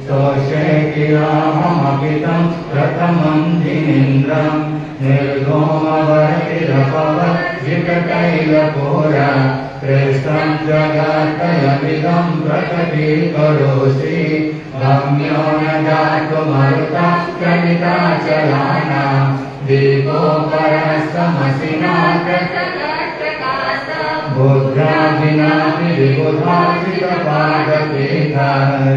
सोषे किलामपितं प्रथमं जिनेन्द्रं निर्गोमवर्तिरपवज्जिततैलपूरा कृष्णं जगत्तयमिदं प्रकटीकरोषि गम्यो न जातुमरुता प्रणिताचलानां दीपोपरस्तमसिना बुद्ध्या विनापि विबुधासितपादपीठा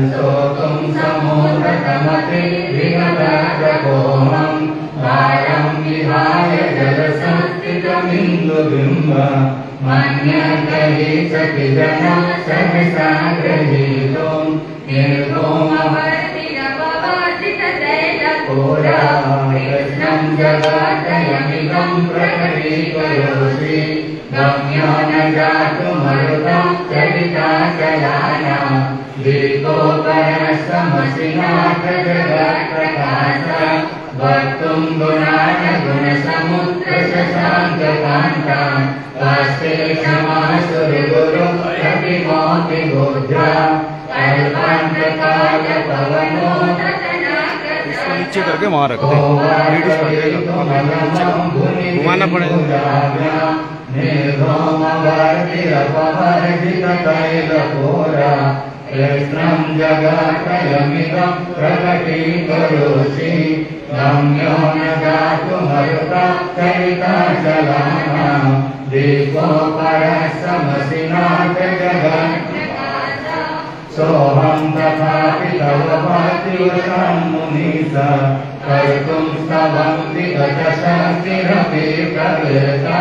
स्तोतुं समोदकमति विगतप्रकोमं वायं विहाय जलसंस्थितमिन्दुबिम्ब मन्यकहि सखिजनं सहसा गृहीतुं निर्गोमवर्तिरपवर्तिततैलपूरा कृष्णं जगत्तयमिदं प्रकटीकरोषि गम्यो न जातुमरुतं चलिताचलानां दीपोपरस्तमसिनाथ जगत्प्रकाशा वक्तुं गुणान् गुणसमुद्रशशाङ्ककान्तां वास्ते क्षमासुरगुरुं प्रतिमोति बुद्ध्या कल्पान्तकालपवनो नीचे करके वहाँ रख दे, घुमाना पड़ेगा। निर्गोमवर्तिरपवर्जिततैलपूरा कृष्णं जगत्त्रयमिदं प्रकटीकरोषि गम्यो न जातुमरुता चलिताचलानां दीपोपरस्तमसिनाथ जगत्प्रकाशा सोऽहं तथापि तव भक्तिवशं मुनीसा कर्तुं स्तवन्ति गतशक्तिरपि प्रवृत्ता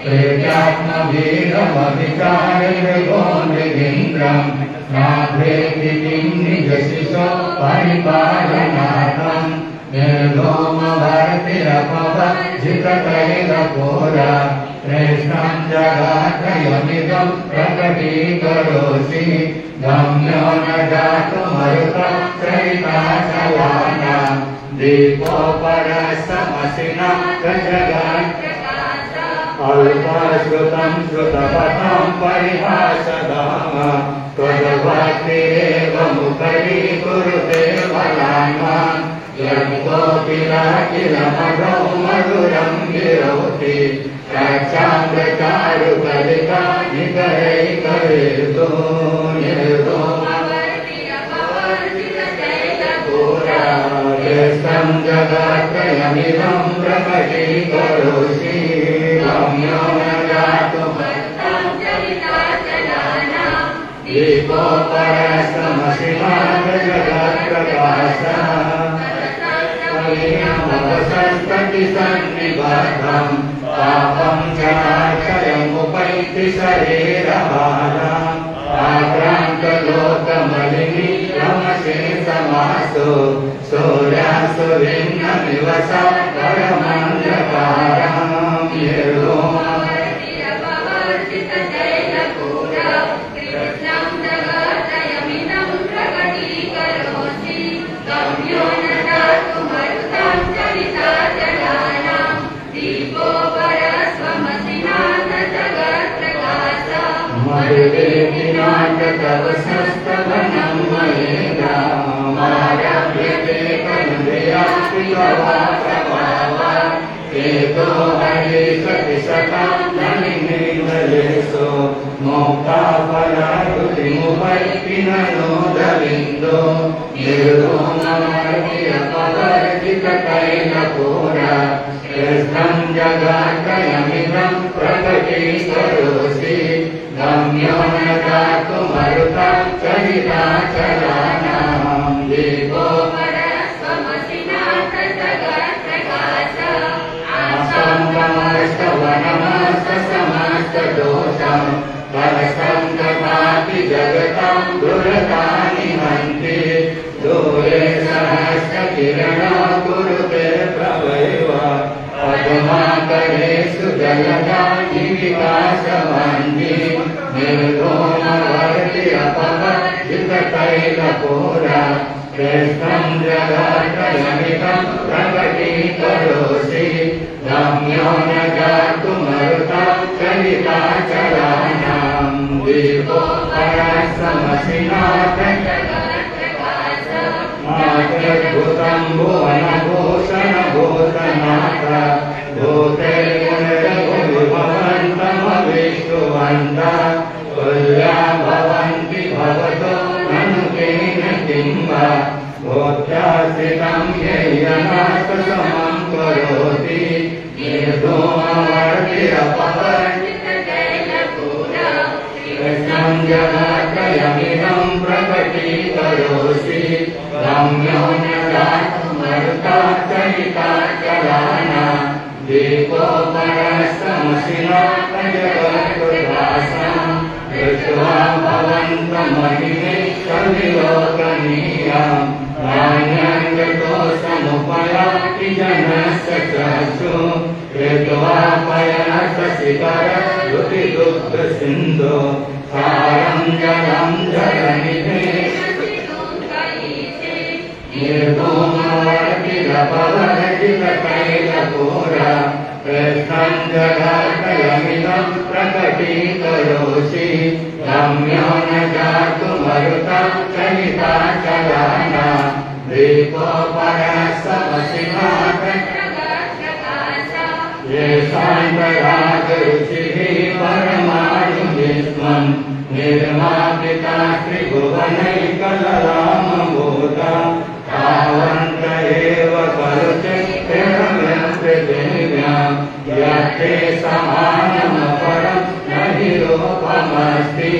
प्रेत्यात्मवीरमधिचार्यगो नृगीन्द्रं नाभेति किं निजशिशो परिपालनार्थं निर्गोमवर्तिरपवर्जिततैलपूरा कृष्णं जगत्त्रयमिदं प्रकटीकरोषि गम्यो न जातुमरुतं चलिताचलानां दीपोपरस्तमसिना जगत्प्रकाशा अल्पश्रुतं श्रुतपथं परिहासधाम त्वद्भक्तिरेव मुखरीकुरुते फलान्मान् यत्कोऽपि किल मधौ मधुरं विरोति प्रचान्द्रचारुकलिका निकरैकवेदो निर्गोमवर्तिरपवर्जिततैलपूरा कृष्णं जगत्त्रयमिदं प्रकटीकरोषि गम्यो न जातुमरुतं चलिताचलानां दीपोपरस्तमसिनाथ जगत्प्रकाशा संस्तति सन्निबद्धं पापं जनाशयमुपैति शरीरबाधाम् आक्रान्तलोकमलिनी रमसे समासो सूर्यासुरीन्नमिव सा परमन्धकारां निर्गोमवर्तिरपवर्जिततैलपूरा कृष्णं जगत्त्रयमिदं प्रकटीकरोषि गम्यो न जातुमरुतं चलिताचलानां दीपोपरस्तमसिनाथ जगत्प्रकाशा मरुदेविनाथ तव सस्तवनं मयेना मारभ्यते कनुदयापि भवाप्रभावात् चेतो हरे सति सतां नलिनीवलेषु मोक्षाफलाकृतिमुपैति ननोदविन्दो निर्गोमवर्तिरपवर्जिततैलपूरा कृष्णं जगत्त्रयमिदं प्रकटीकरोषि गम्यो न जातुमरुतं चलिताचलानां दीपोपरस्तमसिनाथ जगत्प्रकाशा आसङ्गमस्तवनमस्तसमस्तदोषं परसं ददाति जगतां दुरतानि हन्ति दूरे सहस्रकिरणा कुरुते प्रभैव पद्माकरेषु जलदा विकासवन्ति निर्गोमवर्तिरपवर्जिततैलपूरा कृष्णं जगत्त्रयमिदं प्रकटीकरोषि गम्यो न जातुमरुतं चलिताचलानां दीपोपरस्तमसिनाथ जगत्प्रकाशा विश्वनाथ भूते पुनर्भुवन्तमविष्णुवन्त तुल्या भवन्ति भवतो ननु केन किं वा भूत्याश्रितं येयनाथसमं करोति निर्धूमवर्तिरपवर्तिततैलपूरा जगत्रयमिदं प्रकटीकरोषि रम्यो न दातुमरुता चरिताचलाना दीपोपरस्तमसिना जगत्कृतासां दृष्ट्वा भवन्तमहिमेशविलोकनीयां नान्यङ्गतो समुपयाति जनस्य चक्षु कृत्वा पयनतशिखरद्युतिदुग्धसिन्धो सारं जलं जलनिधे निर्धूमवर्तिरपवर्तिततैलपूरा कृष्णं जगत्रयमिदं प्रकटीकरोषि रम्यो न जातुमरुतं चलिताचलाना येषान्तरागरुचिः परमाणुविश्वं निर्मापिता त्रिभुवनैकलरामभूता तावन्त एव खलु चित्तिरमिन्द्रदेव्यां यत्ते समानमपरं न हि रूपमस्ति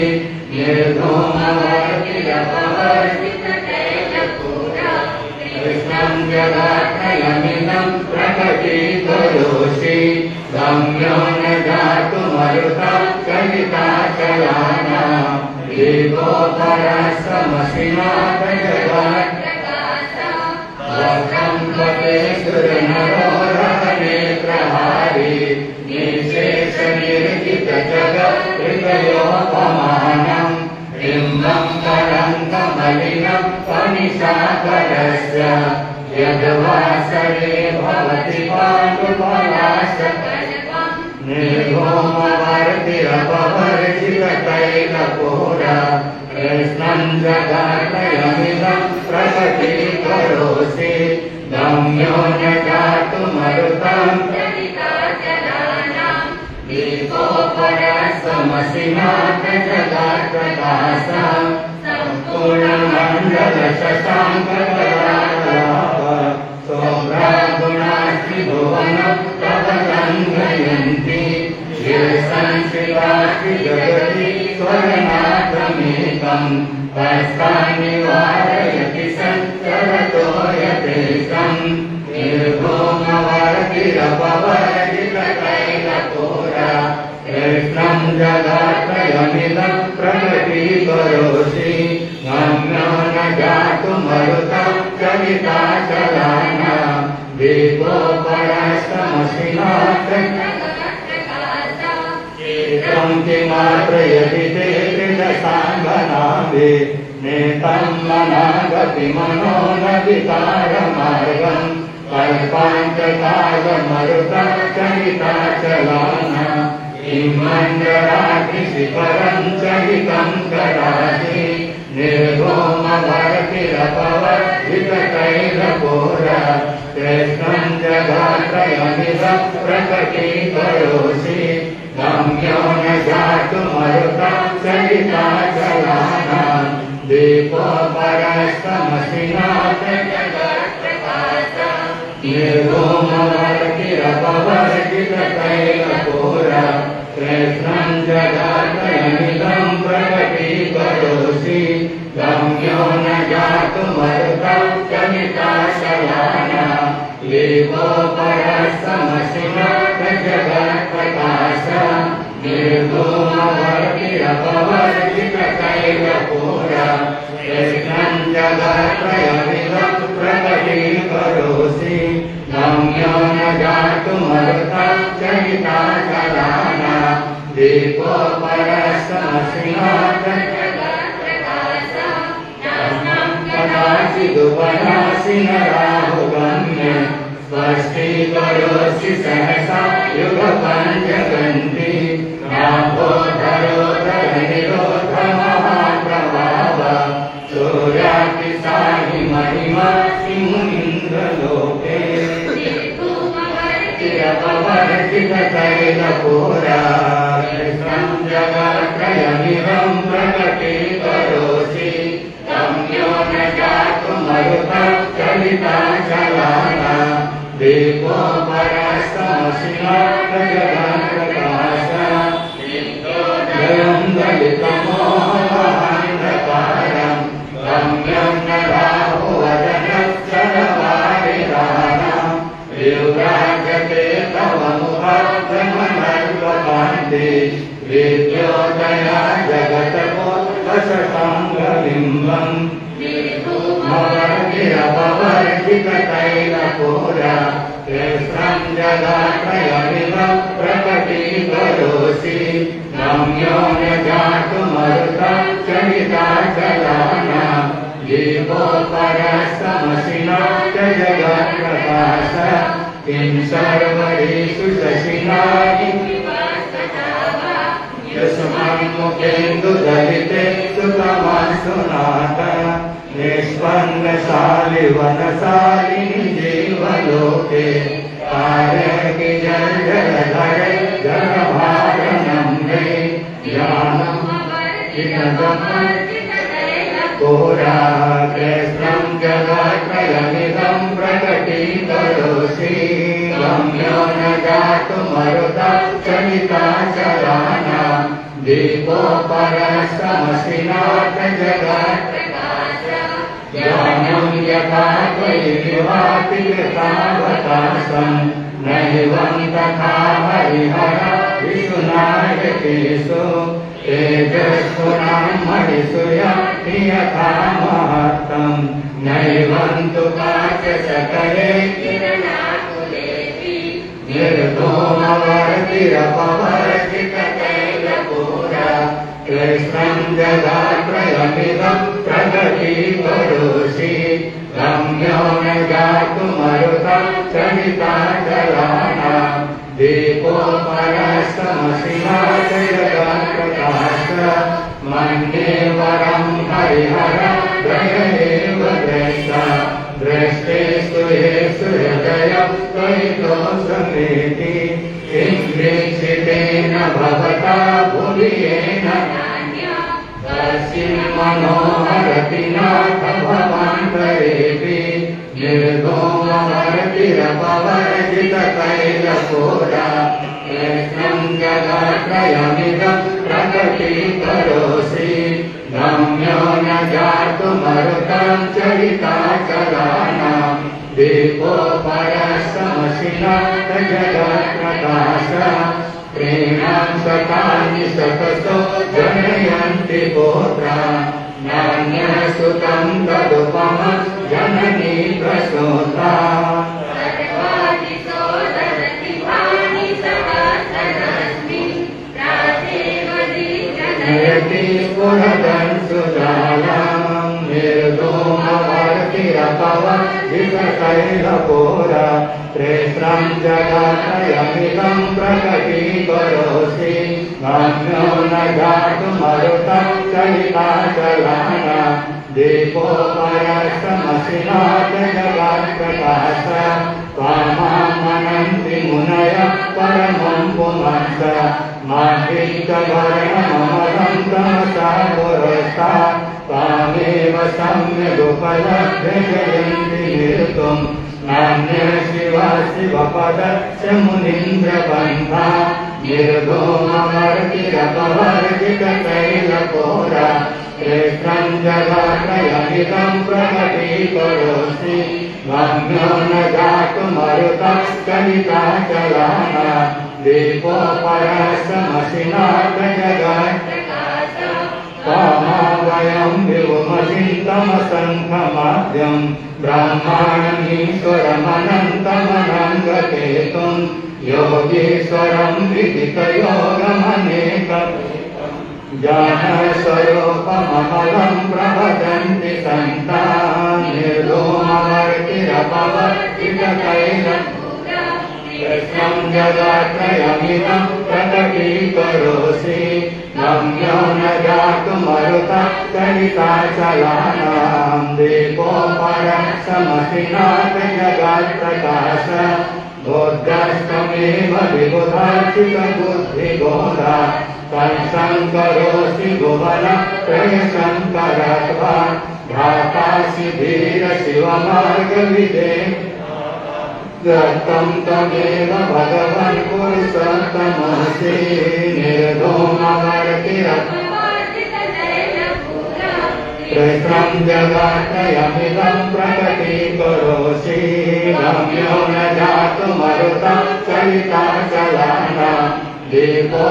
निर्धूमवर्तिरपवर्तिततैलपूरा कृष्णं जगत्रयमिदं प्रकटीकरोषि रम्यो न जातुमरुतं चलिताचलाना दीपोपरस्तमसिनाथ जगत्प्रकाशं पते सुरनरोरहनेत्रहारी निशेषनिर्जितजगत्हृदयोपमानं बिम्बं परं कमलिनं फणिसागरस्य यद्वासरे भवति पाण्डुपलाशकल्पं निर्धूमवर्तिरपवर्तिततैलपूरा कृष्णं जगत्रयमिदं प्रकटीकरोषि रम्यो न जातुमरुतं चलिताचलानां दीपोपरस्तमसिनाथ जगत्प्रकाशं सम्पूर्णमण्डलशशाङ्ककलाप शोभ्रागुणास्त्रिभुवनं तव गन्धयन्ति शिरसंश्रितास्ति जगति स्वर्णाथमेकं कष्टान्निवारयति संचरतो यतेषं निर्धूमवर्तिरपवर्तिततैलपूरा कृष्णं जगत्रयमिदं प्रकटीकरोषि रम्यो न जातुमरुतं चलिताचलाना दीपोपरस्तमसिनाथ चित्रं किमात्रयति ते कृतसाङ्गनाभे नेतं मनागतिमनो न विकारमार्गं कल्पान्तकालमरुतं चलिताचलाना इमण्डराधिशिखरं चलितं कदाचि निर्धूमवर्तिरपवर्तिततैलपूरा कृष्णं जगत्रयमिदं प्रकटीकरोषि रम्यो न जातुमरुतं चलिताचलाना दीपोपरस्तमसिनाथ जगत्प्रकाशं निर्धूमवर्तिरपवर्तिततैलपूरा कृष्णं जगत्रयमिदं प्रकटीकरोषि रम्यो न जातुमरुतं चलिताचलाना दीपोपरस्तमसिनाथ जगत्प्रकाशं निर्धूमवर्तिरपवर्तिततैलपूरा कृष्णं जगत्रयमिदं प्रकटीकरोषि रम्यो न जातुमरुतं चलिताचलाना दीपोपरस्तमसिनाथ जगत्प्रकाशं कदाचिदुपयासि नराहुगम्य स्पष्टीकरोषि सहसा युगपञ्चगन्ति नाभोधरोधरनिरोधमहाप्रभाव सूर्यातिशाहि महिमा सिंहीन्द्रलोके जगत्त्रयमिदं प्रकटीकरोषि गम्यो न जातुमरुतं चलिताचलाना दीपो परस्तमसिनाप्रजगत्प्रकाश जयं दलितमोहमहान्धकारं गम्यं न राहुवदनश्चरवारिदानं विव्राजते तव मुखभ्रमणर्वकान्ति विद्योदया जगतपोत्कषटाङ्गलिम्बम् निर्भूमवर्गिरपवर्गिततैलपूरा कृष्णं जगत्त्रयमिदं प्रकटीकरोषि गम्यो न जातुमरुतं चलिताचलाना दीपो परस्तमसिना च जगत्प्रकाश किं सर्वरीषु शशिनानि यस्मन्मुखेन्दुदलिते सुतमसुनाथ निष्पन्नशालिवनशालिनि जीवलोके कारयति जलधरे जलभारनम्रे ज्ञानमर्जितपुरा कृष्णं जगत्त्रयमिदं प्रकटीकरोषि गम्यो न जातुमरुतं चलिताचलाना दीपो परस्तमसिनाथ जगत्प्रकाश ज्ञानं यथा त्वयि विभाति कृतावकाशं नैवं तथा हरिहर विशुनायकेषु तेजस्पुरां हरिषु यथा महत्तं नैवं तु काचसकले निर्धूमवर्तिरपवर्तिततैलपूरा कृष्णं जगत्त्रयमिदं प्रकटीकरोषि गम्यो न जातुमरुतं चलिताचलाना दीपो परस्तमसिना च जगत्प्रकाश मन्ये वरं हरिहर दयैव दृष्टा दृष्टेषु येषु हृदयं त्वयितोषमेति इन्द्रिक्षितेन भवता भुवि येन तस्मिन् मनोहरति नाथ भवान्तरेऽपि निर्धूमवर्तिरपवर्जिततैलपूरा कृष्णं जगत्त्रयमिदं प्रकटीकरोषि गम्यो न जातुमरुतं चलिताचलाना दीपो परस्तमसिना च जगत्प्रकाश प्रेमां शतानि शतशो जनयन्ति पुत्रा नान्यसुतं तदुपमं जननी प्रसूता नयति पुरदं सुजालां निर्धूमवर्तिरपवर्तिततैलपूरा कृष्णं जगत्त्रयमिदं प्रकटीकरोषि गम्यो न जातुमरुतं चलिताचलाना दीपो परस्तमसिना च जगत्प्रकाश त्वामामनन्ति मुनयः परमं पुमंस माहितवर्णममलं तमसा पुरस्तात् त्वामेव सम्यगुपलभ्य जयन्ति निर्तुं नान्यः शिवा शिवपदस्य मुनीन्द्रबन्धा निर्धूमवर्तिरपवर्तिततैलपूरा कृष्णं जगत्त्रयमिदं प्रकटीकरोषि गम्यो न जातुमरुतं चलिताचलाना दीपो परस्तमसिना च जगत्प्रकाश त्वामावयं विभुमसिन्तमसङ्घमाद्यं ब्रह्माणमीश्वरमनन्तमनङ्गकेतुं योगीश्वरं विदितयोगमनेकम् ज्ञानस्वरूपममलं प्रभजन्ति सन्तान् निर्धूमवर्तिरपवर्तिततैलपूरा कृष्णं जगत्त्रयमिदं प्रकटीकरोषि गम्यो न जातुमरुतं चलिताचलाना दीपो परस्तमसिना च जगत्प्रकाश बुद्धस्तमेव विबुधार्चितबुद्धिबोधा तत्सङ्करोऽसि भुवन त्रयशङ्करत्वा धातासि धीर शिवमार्गविदे दत्तं तमेव भगवन् पुरुषोत्तमोऽसि कृष्णं जगत्रयमिदं प्रकटीकरोषि गम्यो न जातुमरुतं चलिताचलानां दीपोपरस्तमसिनाथ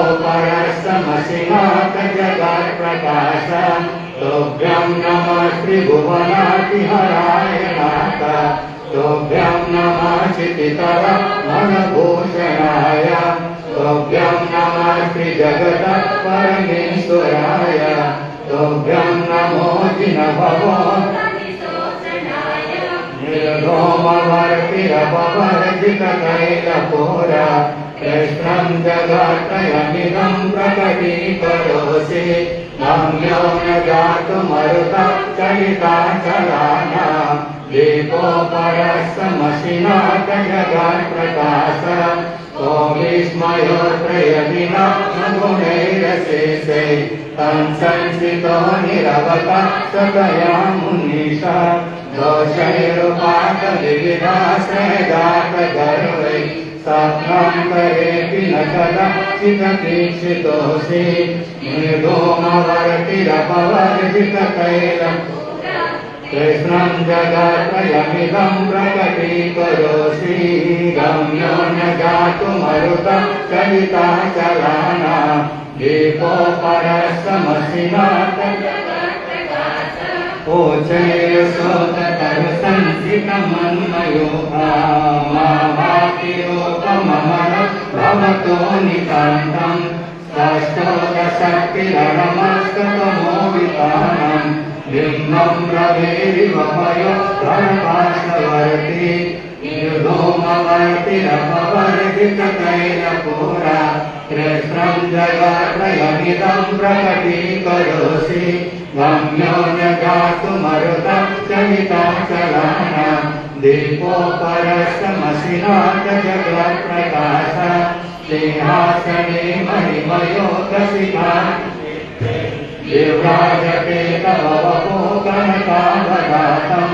जगत्प्रकाश तुभ्यं नमः त्रिभुवनातिहराय नाथ तुभ्यं नमः चितितर मनभूषणाय तुभ्यं नमः श्रीजगत् परमेश्वराय तुभ्यं नमो जिनभवो निर्धूमवर्तिरपवर्जितकैलपुरा कृष्णं जगत्रयमिदं प्रकटीकरोषि गम्यो न जातुमरुतं चलिताचलानां दीपोपरस्तमसिनाथ जगत्प्रकाश को विस्मयोत्रयदिना गुणैरशेषे तं संसितो निरवता सतया मुनीषा दोषैरुपाकविविधाश्रयदातगर्वै सत्त्वं करेऽपि न कदाचिदपेक्षितोऽसि निर्धूमवर्तिरपवर्जितकैलं कृष्णं जगत्रयमिदं प्रकटीकरोषि गम्यो न जातुमरुतं चलिताचलानां दीपोपरस्तमसिनाथ ओचैरसोदतरसंसितमन्मयो मामातिरोपममर भवतो नितान्तं षष्ठोदशक्तिरणमस्ततमो वितानं बिम्बं रवेरिवमयो धर्माश्रवर्ति निर्धूमवर्तिरपवर्जितकैलपुरा कृष्णं जगत्रयमिदं प्रकटीकरोषि गम्यो न जातुमरुतं चलिताचलानां दीपोपरस्तमसिनाथ जगत्प्रकाश सिंहासने महिमयो दशिता विभ्राजते तव वपो कनकावदातं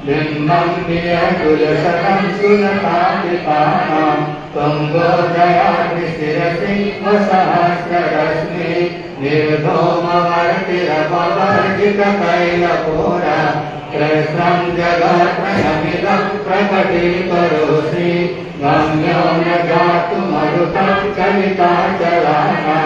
बिम्बं नियतुलशतं सुलतापितानां तुङ्गोदयाद्रिशिरसि वसहस्ररश्मि निर्धूमवर्तिरपवर्जितकैलपुरा कृष्णं जगत्रयमिदं प्रकटीकरोषि गम्यो न जातुमरुतं चलिताचलानां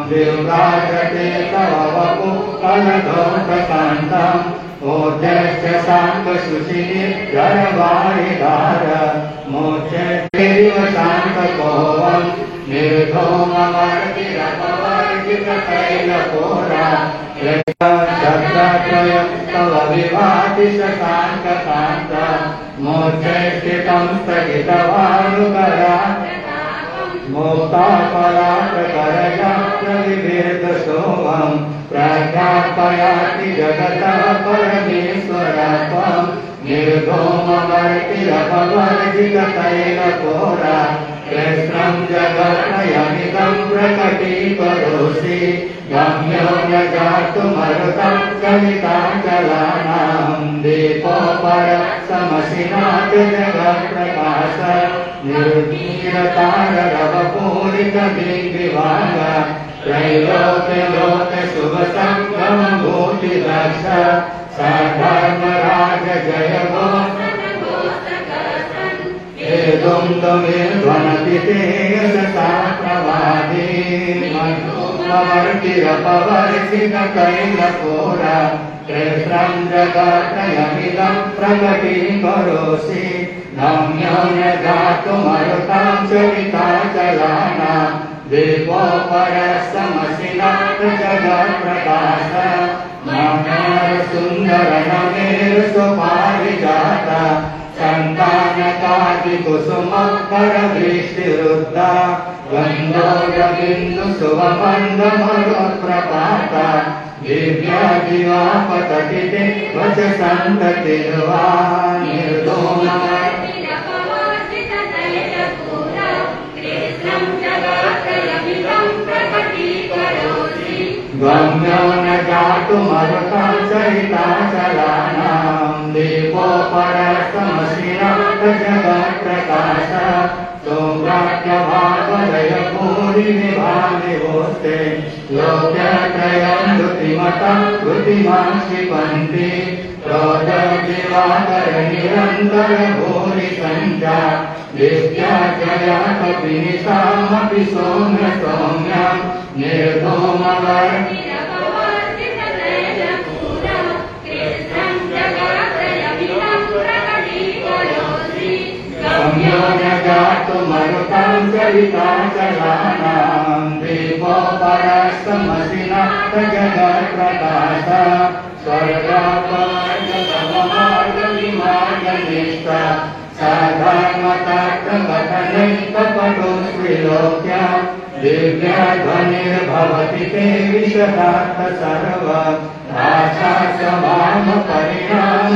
दिव्राजते तव वपु कनकप्रकान्तम् ओजश्च शान्तशुचिनी जरवारिधार मोक्षैरिव शान्तकोवं निर्धूमवर्तिरपवर्जितकैलपुरा शब्दत्रयं तव विभाति शशाङ्ककान्त मोक्षैस्थितं स्थगितवानुकरा मोक्तापराप्रकरया प्रविभेदशोभं प्रज्ञापयाति जगतः परमेश्वरत्वं निर्धूमवर्तिरपवर्जितकैलपुरा कृष्णं जगत्रयमिदं प्रकटीकरोषि गम्यो न जातुमरुतं चलिताचलानां दीपोपरस्तमसिनाथ जगत्प्रकाश निर्धीरताररवपूरितदिग्विभाग त्रैलोक्यलोकशुभसङ्गमभूतिदक्ष सधर्मराज जय हेतुं त्वमेर्ध्वनति ते यशसा प्रवादे मन्त्रोपवर्तिरपवर्जितकैलपुरा कृष्णं जगत्रयमिदं प्रकटीकरोषि गम्यो न जातुमरुतं चलिताचलानां दीपोपरस्तमसिनाथ जगत्प्रकाश नमेरसुन्दरनमेरसुपारिजात सन्तानकादिकलशोभितदर्श कुसुमकरवृष्टिरुद्धा गन्धोदबिन्दुसुवमन्दमरुत्प्रपाता दिव्या दिवा पतति ते वचसन्ततिर्वा गम्यो न जातुमरुतं चरिताचलानां दीपो परस्तमसिनः जगत्प्रकाश सोम्राज्यभागवदय भूरिविभागिवोस्ते लोक्यत्रयं द्रुतिमतं द्रुतिमां क्षिपन्ति प्रोदव्यवाकरनिरन्तरभूरिसञ्जा दिव्याजया कपिनिशामपि सौम्य सौम्यं गम्यो न जातुमरुतं चरिताचलानां दीपो परस्तमसिनः जगत्प्रकाश स्वर्गापवर्गतममार्गविमार्गनिष्ठा साधर्मतत्त्वकथने कपटुस्त्रिलोक्या दिव्याध्वनिर्भवति ते विशदार्थ सर्व भाषा स्वभावपरिणाम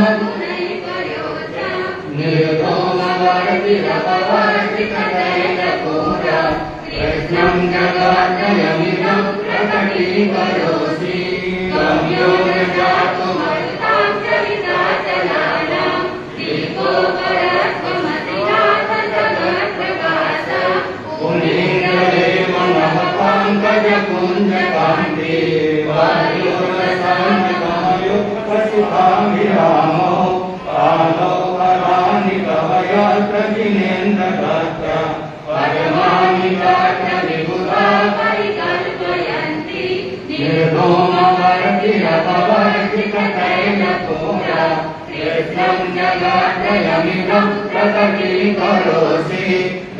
निर्भोमवर्तिरपवर्तिततैलपूरा कृष्णं जगद्दयमिदं प्रकटीकरोषि गम्यो न जातुमरुतं चरिताचलानां दीपो परस्त्वमसिनाथ जगत्प्रकाश पुनीन्द्रदेव नः पङ्कजपुञ्जकान्ते वायुरसन्नतमयुक्तसुखाभिरामो आलोकराणि कवयत्र जिनेन्द्रदत्त परमानि विभुता परिकल्पयन्ति निर्धूमवर्तिरपवर्तिततैलपूरा कृष्णं जगत्त्रयमिदं प्रकटीकरोषि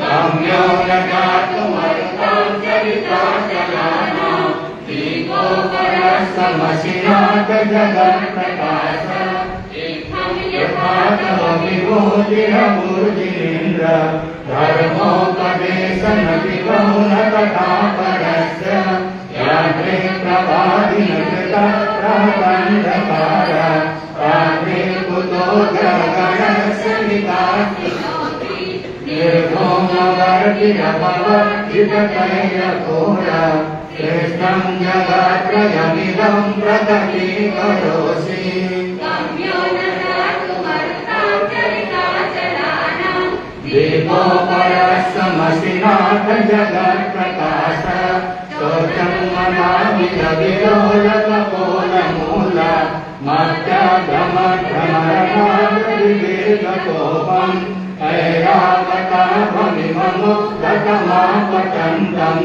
गम्यो न जातुमरुतं चरिताचलानां दीपो परस्तमसिनाथ जगत्प्रकाश विभूतिरभूजिनेन्द्र धर्मोपदेशनपि बहुन तथा परस्य यात्रे प्रवादिनकृता प्रबन्धकार रात्रे कुतो जगणस्य विकासि निर्भोमवर्तिरपवर्तिततैलपूरा कृष्णं जगत्त्रयमिदं प्रकटीकरोषि दीपो परस्तमसिनाथ जगत्प्रकाश शोचं मनाविदविलोलकपोलमूला मत्याभ्रमभ्रमरणाविवेककोपम् ऐरावताभमिममुक्ततमापतन्तं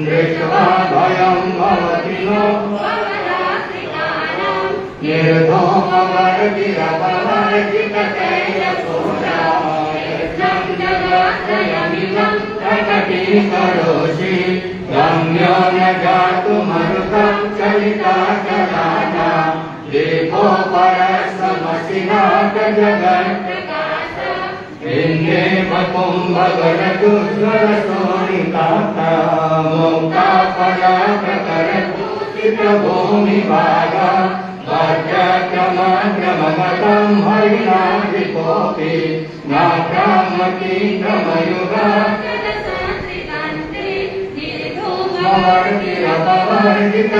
दृष्ट्वा भयं भवति नो निर्धूमवर्तिरपवर्तिततैलपूरा प्रकटीकरोषि गम्यो न जातुमरुतं चरिताचलानां दीपो परस्तमसिनाथ जगत्प्रकाश इन्देव कुम्भगणदुज्ज्वलशोणिकाता मोक्ताफलाप्रकरपूजितभूमिभागा भद्रक्रमक्रमगतं हरिणाधिपोऽपि नाभ्रामतीन्द्रमयुगा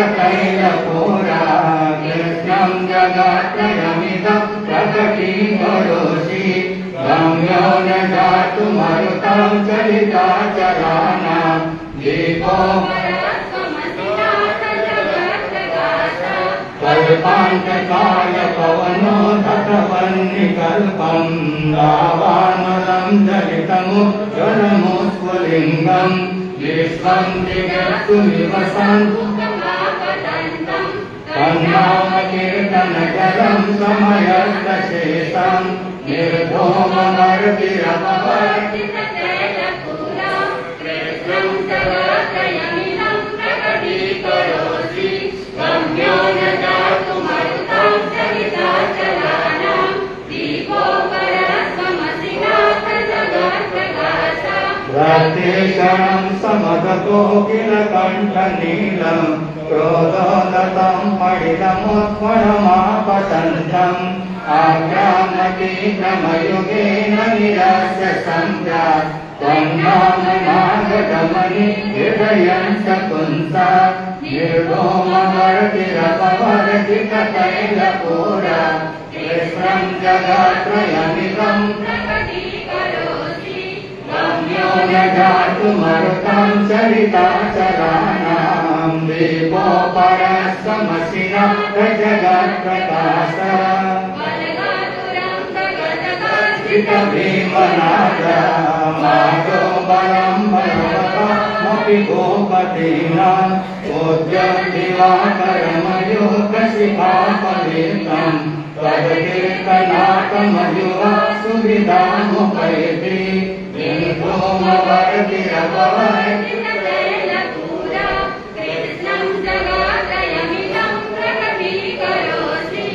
वर्तिरपवर्तिततैलपूरा कृष्णं जगत्त्रयमिदं प्रकटीकरोषि गम्यो न जातुमरुतं चरिताचलानां दीपो कल्पान्तकाय पवनो तटवह्निकल्पं दावानलं जलितमुज्ज्वलमुस्फुलिङ्गं विश्वं दिव्यत्वमिव तन्नामकीर्तनजलं समयस्तशेषं निर्धूमवर्तिरपवर्तिततैलपूरा कृष्णं जगत्त्रयमिदं प्रकटीकरोषि गम्यो न जातुमरुतं चरिताचलानां दीपो परस्त्वमसिनाथ जगत् भीषणं समदतो किल कण्ठनीलं क्रोधोदतं मणिलमुत्फणमापतन्तम् आग्रामतीक्रमयुगेन निरास्य सञ्जात् त्वन्नाम नागगमनि हृदयं सकुन्ता निर्भोमवर्तिरपवर्तिततैलपूरा कृष्णं जगत्त्रयमिदं प्रकटीकरोषि गम्यो न जातुमरुतं चरिताचराणां दीपोपरस्तमसिनः जगत्प्रकाशः भीमनादा माधो बलं बलवतामपि गोपतीनां पूज्यं दिवाकरमयोगशिखापवित्रं तद्कीर्तनाकमयुवा सुविधामुपैति निर्भोमवर्तिरपवर्तिततैलपूरा कृष्णं जगत्त्रयमिदं प्रकटीकरोषि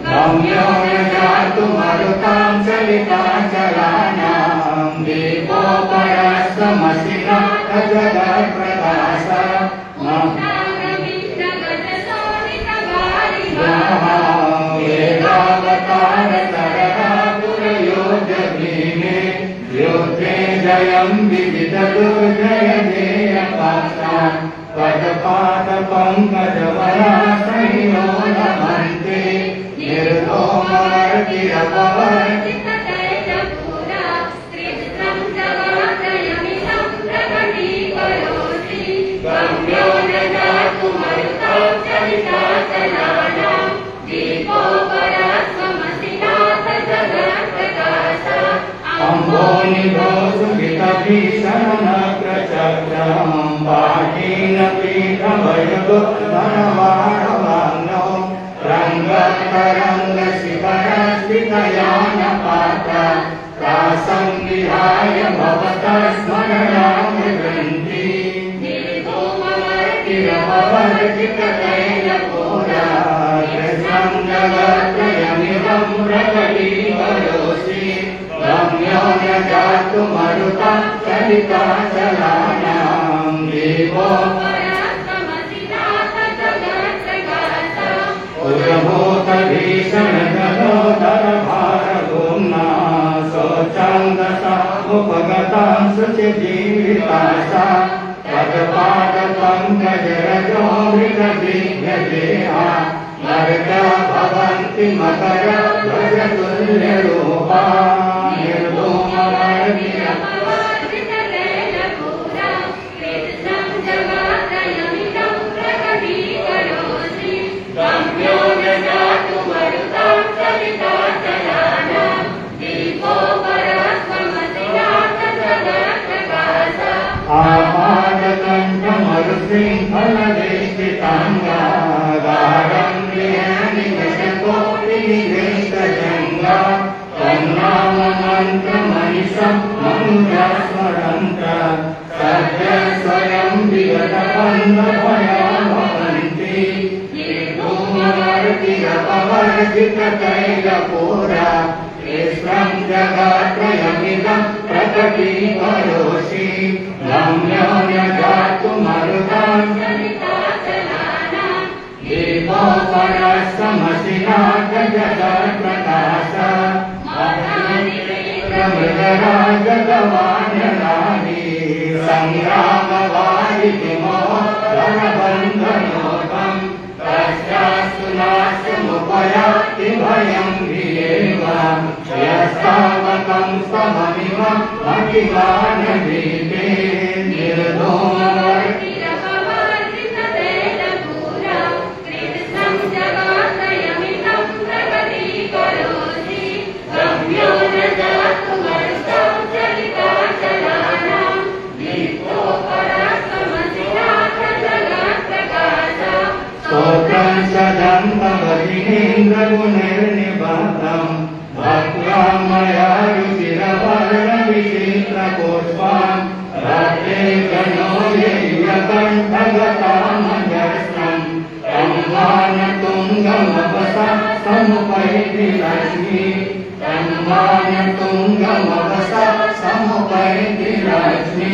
गम्यो न जातुमरुतां चलिताचलानां दीपोपरस्तमसिनः जगत्प्रकाशः वेदावतारतरहापुरयोजभीमे योद्धे जयं विदितदुर्जय देयपात्रान् पदपादपङ्कजवरासहिनो नमन्ते निर्भोमवर्तिरपवर्तिततैलपूरा कृष्णं जगत्त्रयमिदं प्रकटीकरोषि गम्यो न जातुमरुतां चलिताचलानां दीपोपरस्तमसिनाथ जगत्प्रकाशः अम्भोनिभो सुखितभीषणनग्रचक्रं पाठीनपीठभयगो धनवाणवाङ्नो रङ्गतरङ्गशिखरस्थितयानपात्र प्रासं विहाय भवतः स्मरणामृगन्ति निर्भोमवर्तिरपवर्तिततैलपूरा कृष्णं जगत्त्रयमिदं प्रकटीकरोषि गम्यो न जातुमरुतां चलिताचलानां दीपोपरस्तमसिनाथ जगत्प्रकाशः पुरभूतभीषणजलोदरभारगुम्ना शोचाङ्गसामुपगतां शुचिजीवितासा पदपादपङ्कजरजोऽमृतदिव्यदेहा मर्त्या भवन्ति मकरध्वजतुल्यरूपा निर्भोमवर्तिरपवर्तिततैलपूरा कृष्णं जगत्त्रयमिदं प्रकटीकरोषि गम्यो न जातुमरुतां चलिताचलानां दीपोपरस्तमसिनाथ जगत्प्रकाशः आपादकण्ठमरुसिंहलवेष्टिताङ्गा गाढं निगशकोटिनिवेशजङ्गा तन्नाम मन्त्रमनिशं मन्त्रस्मरन्त सद्य स्वयं विगतबन्धभया भवन्ति निर्भोमवर्तिरपवर्तिततैलपूरा कृष्णं जगत्त्रयमिदं प्रकटीकरोषि गम्यो न जातुमरुतां चलिताचलानां दीपोपरस्तमसिनाथ जगत्प्रकाशः मृगराजगवान्यनानि सङ्ग्रामवारितिमोहरणबन्धनोपं तस्यास्तु नाशमुपयाति भयं ह्रियेव यस्तावकं स्तममिमं महिमानदीपे निर्भोमवर्तिरपवर्तिततैलपूरा कृष्णं जगत्त्रयमिदं प्रकटीकरोषि गम्यो न जातुमरुतां चलिताचलानां दीपोपरस्तमसिनाथ जगत्प्रकाशः स्तोत्रं सदन्तवदिनेन्द्रगुणैर्निबद्धं भक्त्या मया रुचिरवर्णविचित्रपुष्पान् रते गणो यैयकण्ठगतामजस्रं तं वानतुङ्गमवसा समुपैति लक्ष्मी तं वानतुङ्गमवसा समुपैति लक्ष्मी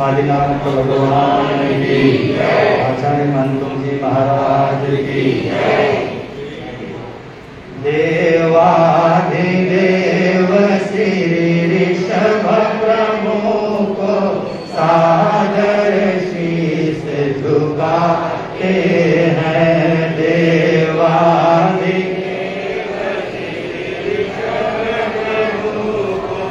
आदिनाथ भगवान की आचार्य मंतुम जी महाराज की देवाधिदेव श्री ऋषभ प्रभु को सादर शीस झुकाते हैं। देवाधिदेव श्री ऋषभ प्रभु को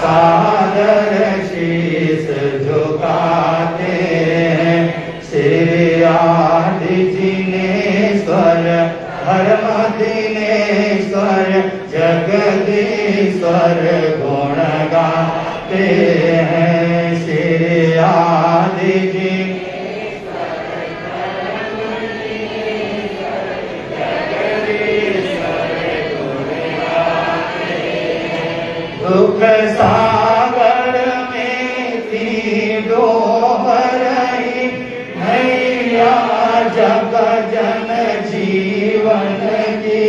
सादर शीस झुकाते हैं। श्री आदि जिनेश्वर धर्म दिनेश्वर जगदीश्वर गुण गाते हैं। श्री आदि जिनेश्वर धर्म दिनेश्वर जगदीश्वर गुण गाते हैं। दुख सागर में थी डोबरही नैया जग जन जीवन की।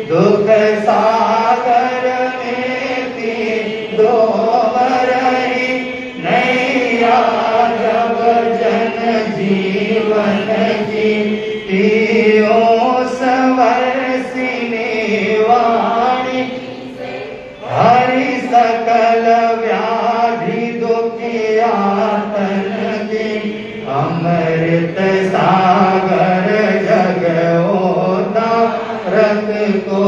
दुख सागर में थी डोबरही नैया जग जन जीवन की। पियो सवरसिनी वाणी हरि सकल व्याधि दुखियातन की। अमृत सागर जग रत को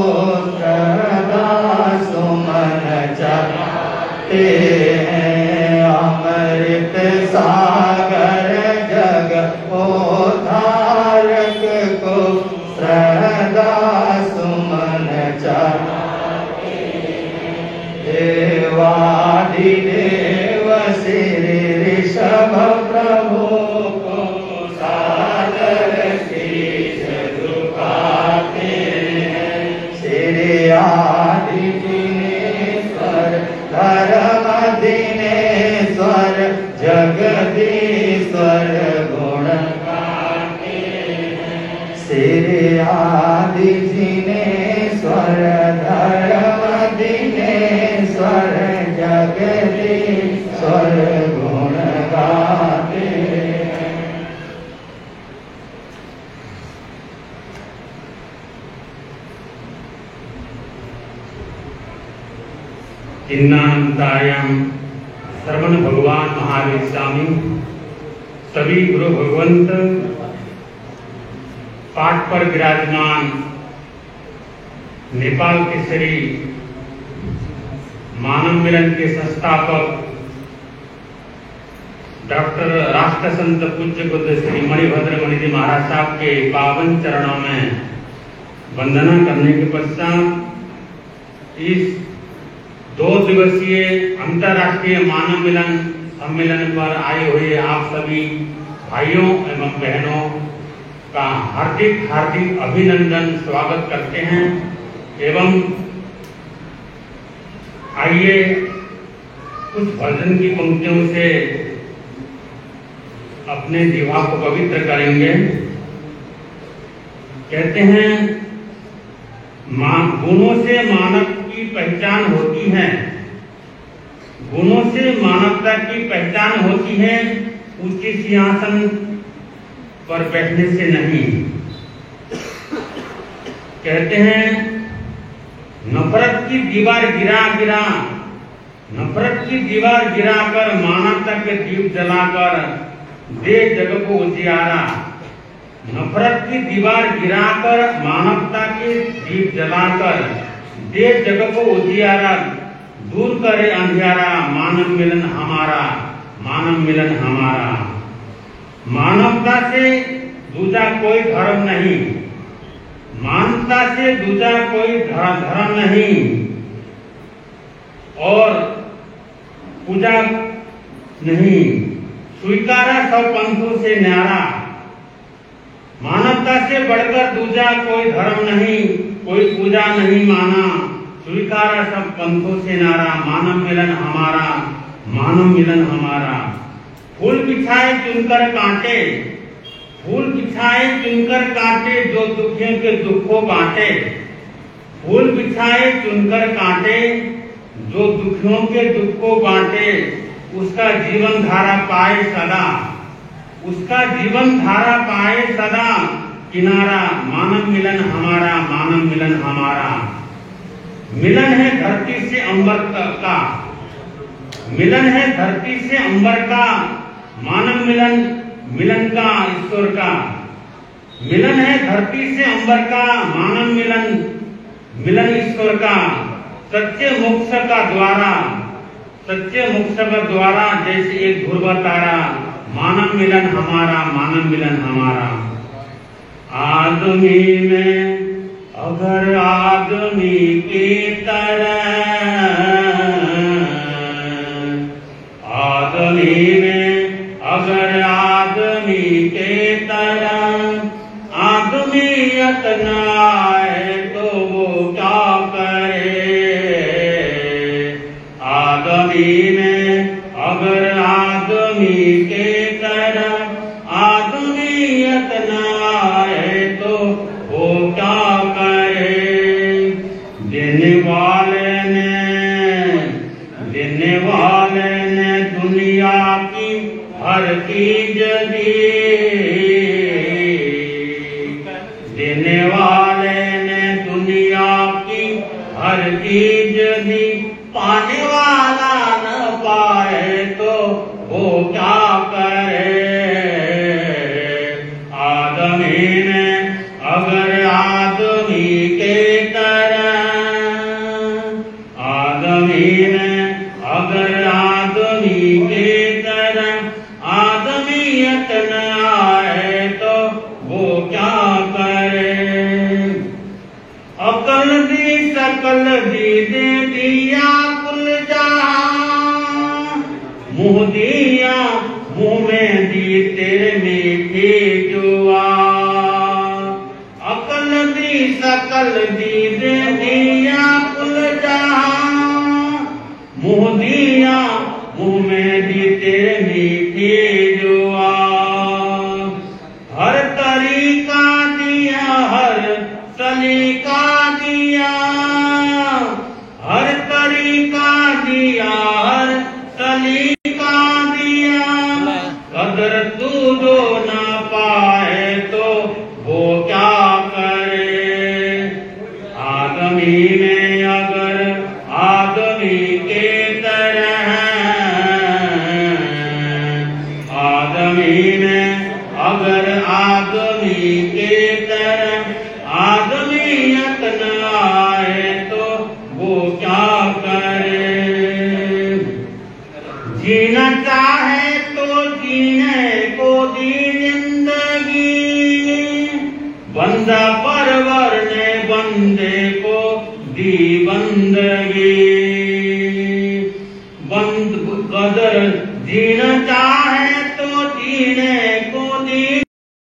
सदा सुमन चाहते हैं। अमृत सागर जग धारक को सदा सुमन चाहते हैं। देवाधिदेव श्री ऋषभ प्रभु को सादर शीश झुकाते हैं। श्री आदि जिनेश्वर धर्म दिनेश्वर जगदीश्वर गुण गाते हैं। श्री आदि जिनेश्वर धर्म दिनेश्वर जगदीश्वर गुण गाते हैं। चिन्नानंतायाम श्रवण भगवान महावीर स्वामी सभी गुरु भगवंत पाठ पर विराजमान नेपाल के श्री मानव मिलन के संस्थापक डॉक्टर राष्ट्र संत पूज्य बुद्ध श्री मणिभद्र मणि जी महाराज साहब के पावन चरणों में वंदना करने के पश्चात इस 2 दिवसीय अंतर्राष्ट्रीय मानव मिलन सम्मेलन पर आए हुए आप सभी भाइयों एवं बहनों का हार्दिक हार्दिक अभिनंदन स्वागत करते हैं एवं आइए कुछ भजन की पंक्तियों से अपने जीवा को पवित्र करेंगे। कहते हैं गुणों से मानव की पहचान होती है, गुणों से मानवता की पहचान होती है, ऊंचे सिंहासन पर बैठने से नहीं। कहते हैं नफरत की दीवार गिराकर मानवता के दीप जलाकर दे जग को उजियारा। नफरत की दीवार गिराकर मानवता के दीप जलाकर दे जग को उजियारा। दूर करे अंधियारा, मानव मिलन हमारा, मानव मिलन हमारा। मानवता से दूजा कोई धर्म नहीं, मानवता से दूजा कोई धर्म नहीं और पूजा नहीं। स्वीकारा सब पंथों से न्यारा। मानवता से बढ़कर दूजा कोई धर्म नहीं, कोई पूजा नहीं माना। स्वीकारा सब पंथों से नारा, मानव मिलन हमारा, मानव मिलन हमारा। फूल बिछाए चुनकर कांटे, फूल बिछाए चुनकर कांटे, जो दुखियों के दुख को बांटे। फूल बिछाए चुनकर कांटे, जो दुखियों के दुख को बांटे। उसका जीवन धारा पाए सदा, उसका जीवन धारा पाए सदा किनारा। मानव मिलन हमारा, मानव मिलन हमारा। मिलन है धरती से अंबर का, मिलन है धरती से अंबर का। मानव मिलन, मिलन का ईश्वर का। मिलन है धरती से अंबर का, मानव मिलन, मिलन ईश्वर का। सच्चे मोक्ष का द्वारा, सच्चे मोक्ष का द्वारा जैसे एक ध्रुव तारा। मानव मिलन हमारा, मानव मिलन हमारा। आदमी में अगर आदमी की तरह, आदमी में अगर आदमी के तरह आदमियत न आए तो वो क्या करे। आदमी में अगर आदमी के तरह आदमियत न आए तो वो क्या करे। देने वाले ने दुनिया की हर चीज दी। देने वाले ने दुनिया की हर चीज दी। पाने वाला न पाए तो वो क्या करे। आदमी ने अगर आदमी के तरह, आदमी ने अगर आदमी के तरह आदमियत न आए तो वो क्या करे। अकल दी सकल दी दे दिया कुल जहां। मुँह दिया मुँह में दी तेरे मीठे जुआ। अकल दी सकल दी दे दिया कुल जहां। मुँह दिया मुँह में दी तेरे मीठे जुआ। हर तरीका दिया, हर सलीका दिया। हर तरीका दिया, हर सलीका दिया। कदर तू जो ना पाए तो वो क्या करे। आदमी में अगर आदमी के तरह, आदमी में अगर आदमी के तरह आदमियत न आए तो वो क्या करे। जीना चाहे तो जीने को दी जिंदगी। बंदा परवर ने बंदे को दी बंद